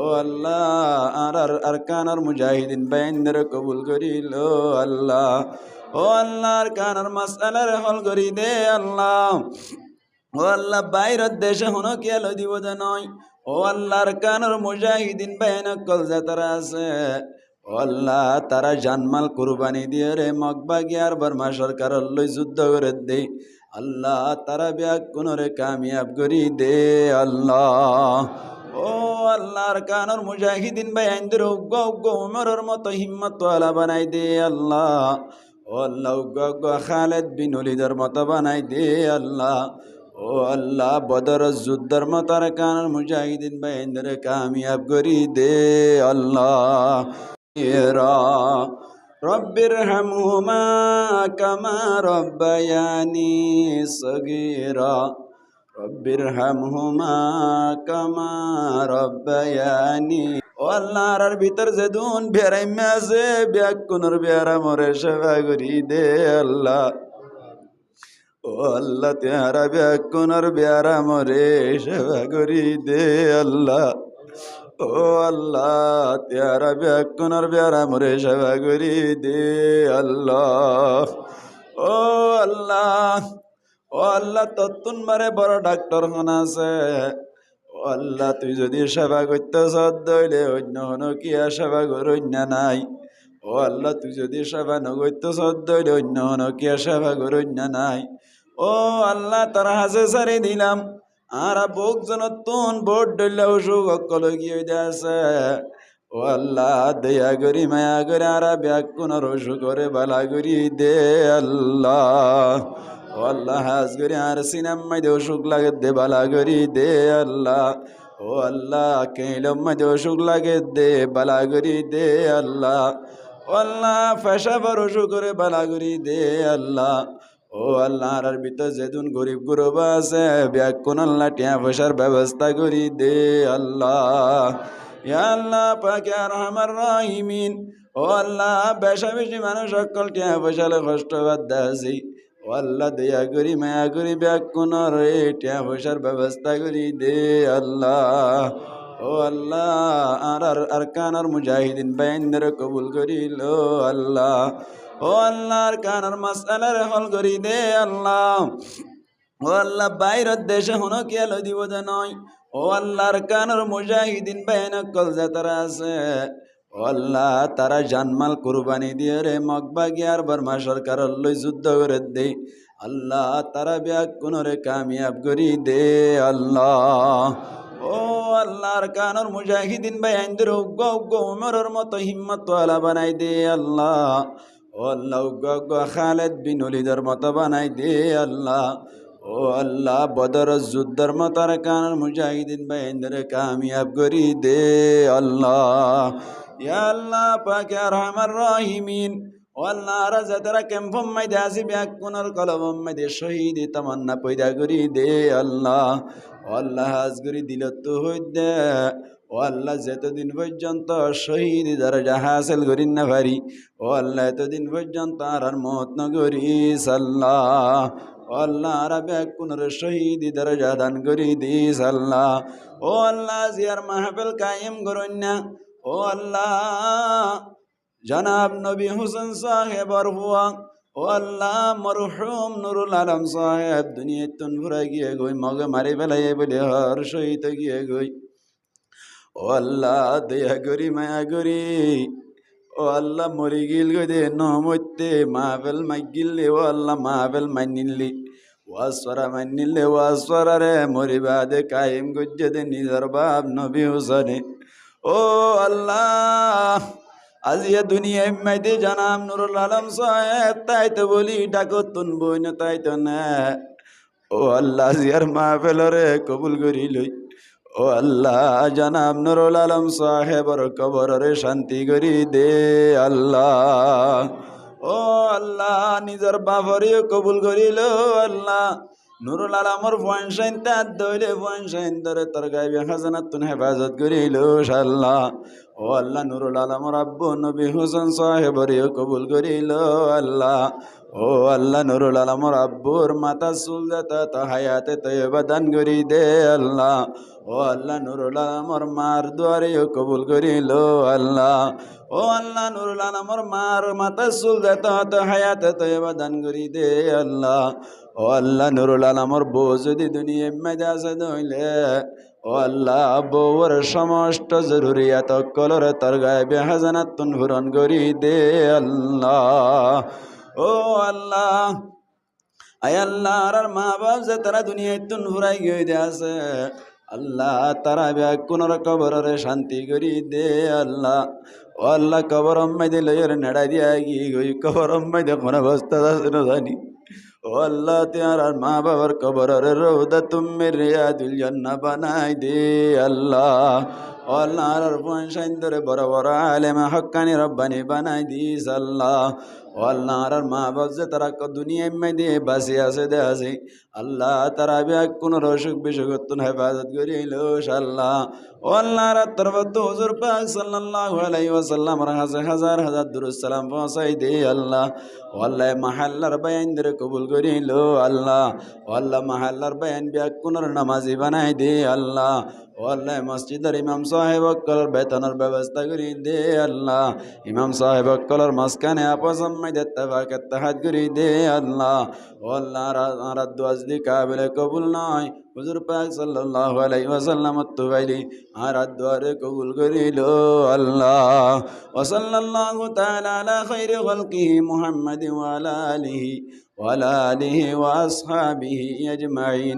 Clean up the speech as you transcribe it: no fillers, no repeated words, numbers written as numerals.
ও আল্লাহ আর আরকানার মুজাহিদিন বাইনদের কবুল করিল আল্লাহ। ও আল্লাহ আরকানার মাসআলার হল করি দে আল্লাহ। ও আল্লাহ বাইরের দেশে হনো কি আলো দিব নয়। ও আল্লাহর কানর মুজাহিদিন বাইন কল যাতারা আছে। ও আল্লাহ তারা জানমাল কুরবানি দিয়ে রে মকবা গিয়ার বর্মা সরকার লই যুদ্ধ করে দে আল্লাহ তারা ব্যাগ কোনরে কামিয়াব করি দে আল্লাহ। ও আল্লাহর কানর মুজাহিদিন বাইনদের উগ্গ উগ্গ উমরের মতো হিম্মত ওয়ালা বানাই দে আল্লাহ। ও আল্লাহ উগ্গ উগ্গ খালেদ বিন ওলিদের মতো বানাই দে আল্লাহ। ও আল্লাহ বদর যুদ্ধর মতার কান মুজাহিদিন বাইন্দর কামিয়াব করি দে আল্লাহ। রব্বির হামহুমা কামা রব্বায়ানি সগীরা রব্বির হামহুমা কামা রব্বায়ানি। ও আল্লাহর ভিতর যেদুন বেড়াইমে আছে ব্যাগ কোনর বেড়া মরে সেবা করি দে আল্লাহ। ও আল্লাহ তেহারা ব্যাকুনার বেয়ারা মরে সেবা করি দে আল্লাহ। ও আল্লাহ তেহারা ব্যাকুনার বেয়ারা মরে সেবা করি দে আল্লাহ। ও আল্লাহ ও আল্লাহ তত্তুন মারে বড় ডাক্তার হন আছে। ও আল্লাহ তুই যদি সেবা করতে সদ্দইলে অন্য হন কি আর সেবা করন্য নাই। ও আল্লাহ তুই যদি সেবা নগত্য সদ্দইলে অন্য হন কি আর সেবা করন্য নাই। ও আল্লাহ তারা হাজে সারি দিলাম আর বুক জনতুন বোট ডইলা অসুখ অকল গিয়ে আছে। ও আল্লাহ দয়া করি মায়া করে আর ব্যাগ কোনর অসুখ করে বালা করি দে আল্লাহ। ও আল্লাহ হাজ করি আর সিনাম মাইদে অসুখ লাগে দে বালা করি দে আল্লাহ। ও আল্লাহ কেলম মাইদে অসুখ লাগে দে বালা করি দে আল্লাহ। ও আল্লাহ পেশাবার অসুখ করে বালা করি দে আল্লাহ। ও আল্লাহ আর ভিতর যেদিন গরিব গুরব আছে ব্যাগ কোন আল্লাহ টিয়া পয়সার ব্যবস্থা করি দে আল্লাহ। ইয়া আল্লাহ পাকে আর আমার রাহিমিন। ও আল্লাহ বেশা বেশি মানুষ সকল টিয়া পয়সালে কষ্ট বাদ দাসি। ও আল্লাহ দয়া করি মায়া করি ব্যাগ কোন রে টিয়া পয়সার ব্যবস্থা করি দে আল্লাহ। ও আল্লাহ আর কানার মুজাহিদিন বাইনদের কবুল করিল আল্লাহ। ও আল্লাহর কানার মাসআলার হল করি দে আল্লাহ। ও আল্লাহ বাইরের দেশে হনো কি আলো দিব নয়। ও আল্লাহর কানার মুজাহিদিন বাইন কল যাতারা আছে। ও আল্লাহ তারা জানমাল কুরবানি দিয়ে রে মকবা গিয়ার বর্মা সরকার লই যুদ্ধ করে দে আল্লাহ তারা ব্যাগ কোনরে কামিয়াব করি দে আল্লাহ। ও আল্লাহর কানর মুজাহিদিন বাইনদের উগ্গ উগ্গ উমরের মতো হিম্মত ওয়ালা বানাই দে আল্লাহ। ও আল্লাহ উগ্গ উগ্গ খালেদ বিন ওলিদের মতো বানাই দে আল্লাহ। ও আল্লাহ বদর যুদ্ধর মতার কানর মুজাহিদিন বাইনদের কামিয়াব করি দে আল্লাহ। ইয়া আল্লাহ পাকে আর আমার রাহিমিন। ও আল্লাহ আর যারা ক্যাম্পম মাইদে আসি ব্যাগ কোনর কলবম মাইদে শহীদ তামান্না পয়দা করি দে আল্লাহ। ও আল্লাহ হাজ করি দিল তো হই দে। ও আল্লাহ যতদিন পর্যন্ত শহীদ দরজা হাসিল করিন না পারি ও আল্লাহ এতদিন পর্যন্ত আর মত ন করিস আল্লাহ। ও আল্লাহ আর ব্যাগ কোনর শহীদ দরজা দান করি দিস আল্লাহ। ও আল্লাহ জিয়ার মাহফিল কায়েম করুন না। ও আল্লাহ জনাব নবী হুসেন সাহেবর হুয়া ও আল্লাহ মরহুম নুরুল আলম সাহেব দুনিয়ায় তুন ভরা গিয়ে গই মগে মারি ফেলাই বলে হর সহিত গিয়ে গই। ও আল্লাহ দয়া করি মায়া করি। ও আল্লাহ মরি গিল গই দে নহমতে মাহফিল মাগিলে ও আল্লাহ মাহফিল মানিলি ওয়াসরা মানিলে ওয়াসরা রে মরিবা দে কায়েম গজ্জে দে নিজর বাপ নবী হুসেনে। ও আল্লাহ আজিয়া দুনিয়ায় মাইতে জানাম নুরুল আলম সাহেব তাই তো বলি ডাকো তুন বই না তাই তো না। ও আল্লাহ জিয়ার মাহফিল রে কবুল করি লই। ও আল্লাহ জানাব নুরুল আলম সাহেবর কবর রে শান্তি করি দে আল্লাহ। ও আল্লাহ নিজের বাপরিও কবুল করিল আল্লাহ। নুরুল আলমর পয়েন্ট তার দইলে পয়েন্ট ধরে তোর গাইবে খাজানা তুন হেফাজত করিল আল্লাহ। ও ও আল্লাহ নুরুল আলম আব্বু নবী হুসেন সাহেবরিও কবুল করিল আল্লাহ। ও আল্লাহ নুরুল আলম আব্বুর মাতা সুলজাতা তা হায়াতে তৈবা দান করি দে আল্লাহ। ও আল্লাহ নুরুল আলমর মার দুয়ারেও কবুল করিল আল্লাহ। ও আল্লাহ নুরুল আলমর মার মাতা সুলজাতা তা হায়াতে তৈবা দান করি দে আল্লাহ। ও আল্লাহ নুরুল আলমর বউ যদি দুনিয়া মেজাজে দইলে ও আল্লাহ বউর সমস্ত জরুরিয়াত কলর তার গায়ে হাজানাতুন পূরণ করি দে আল্লাহ। ও আল্লাহ আয় আল্লাহ আর মা বাপ যে তারা দুনিয়ায় তুন ফুরাই গই দে আছে আল্লাহ তারা ব্যাগ কোনর কবরের শান্তি করি দে আল্লাহ। ও আল্লাহ কবর আম্মাই লইয়ের নেড়াই দিয়া গিয়ে গই কবর আম্মাই কোন অবস্থা আছে না জানি। ও আল্লাহ তোমার মা বাবার কবরের রৌদা তুমি রিয়াদুল জান্নাহ বানাই দে আল্লাহ। ও আল্লাহ আর পয়সাইন্দরে বড় বড় আলেমা হক্কানি রব্বানি বানাই দিস আল্লাহ। ও আল্লাহ আর মা বাপ যে তারা দুনিয়ায় মে দিয়ে বাসি আছে দে আছে আল্লাহ তারা ব্যাগ কোন অসুখ বিসুখ হেফাজত করিল আল্লাহ। ও আল্লাহ আর তরবত হুজুর পাক সাল্লাল্লাহু আলাইহি ওয়াসাল্লাম হাজার হাজার হাজার দুরূদ সালাম পৌঁছাই দে আল্লাহ। ও আল্লাহ মাহাল্লার বায়ান দরে কবুল করিল আল্লাহ। ও আল্লাহ মাহাল্লার বায়ান ব্যাগ কোনর নামাজি বানাই দে আল্লাহ। ও আল্লাহ মসজিদের ইমাম সাহেব কলর বেতনের ব্যবস্থা করি দে আল্লাহ। ইমাম সাহেব কলর মাঝখানে আপস আম্মাই দেত্তাবাক ইত্তেহাদ করি দে আল্লাহ। ও আল্লাহ আর দুয়াজদি কাবিলে কবুল নয় হুজুর পাক সাল্লাল্লাহু আলাইহি ওয়াসাল্লাম তুবাইলি আর দুয়ারে কবুল করিল আল্লাহ। ওয়া সাল্লাল্লাহু তাআলা আলা খাইরি খালকিহি মুহাম্মাদিন ওয়া আলা আলিহি ওয়া আসহাবিহি আজমাইন।